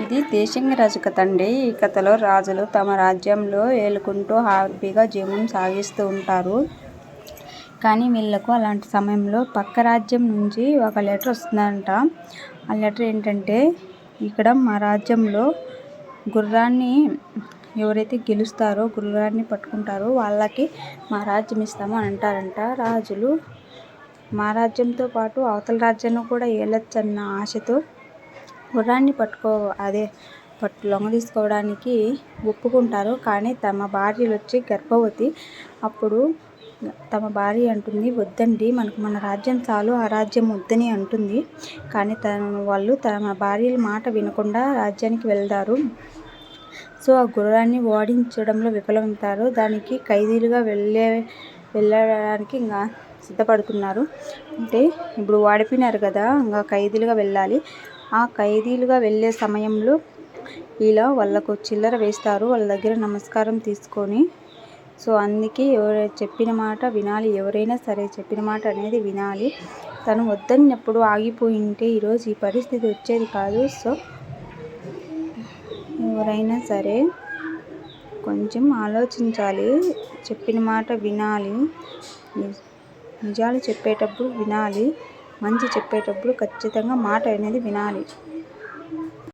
ఇది దేశింగరాజు కథ అండి. ఈ కథలో రాజులు తమ రాజ్యంలో ఏలుకుంటూ హ్యాపీగా జీవనం సాగిస్తూ ఉంటారు. కానీ వీళ్ళకు అలాంటి సమయంలో పక్క రాజ్యం నుంచి ఒక లెటర్ వస్తుందంట. ఆ లెటర్ ఏంటంటే, ఇక్కడ మా రాజ్యంలో గుర్రాన్ని ఎవరైతే గెలుస్తారో, గుర్రాన్ని పట్టుకుంటారో వాళ్ళకి మా రాజ్యం ఇస్తాము అని అంటారంట. రాజులు మా రాజ్యంతో పాటు అవతల రాజ్యాన్ని కూడా ఏలొచ్చన్న ఆశతో గుర్రాన్ని లొంగ తీసుకోవడానికి ఒప్పుకుంటారు. కానీ తమ భార్యలు వచ్చి గర్భవతి. అప్పుడు తమ భార్య అంటుంది, వద్దండి, మనకు మన రాజ్యం చాలు, ఆ రాజ్యం వద్దని అంటుంది. కానీ వాళ్ళు తమ భార్యల మాట వినకుండా రాజ్యానికి వెళ్తారు. సో ఆ గుర్రాన్ని ఓడించడంలో విఫలమవుతారు. దానికి ఖైదీలుగా వెళ్ళడానికి ఇంకా సిద్ధపడుతున్నారు. అంటే ఇప్పుడు ఓడిపోయినారు కదా, ఇంకా ఖైదీలుగా వెళ్ళాలి. ఆ ఖైదీలుగా వెళ్ళే సమయంలో ఇలా వాళ్ళకు చిల్లర వేస్తారు. వాళ్ళ దగ్గర నమస్కారం తీసుకొని. సో అందుకే చెప్పిన మాట వినాలి. ఎవరైనా సరే చెప్పిన మాట అనేది వినాలి. తను వద్దన్నప్పుడు ఆగిపోయి ఉంటే ఈరోజు ఈ పరిస్థితి వచ్చేది కాదు. సో ఎవరైనా సరే కొంచెం ఆలోచించాలి. చెప్పిన మాట వినాలి. నిజాలు చెప్పేటప్పుడు వినాలి. మంచి చెప్పేటప్పుడు ఖచ్చితంగా మాట అనేది వినాలి.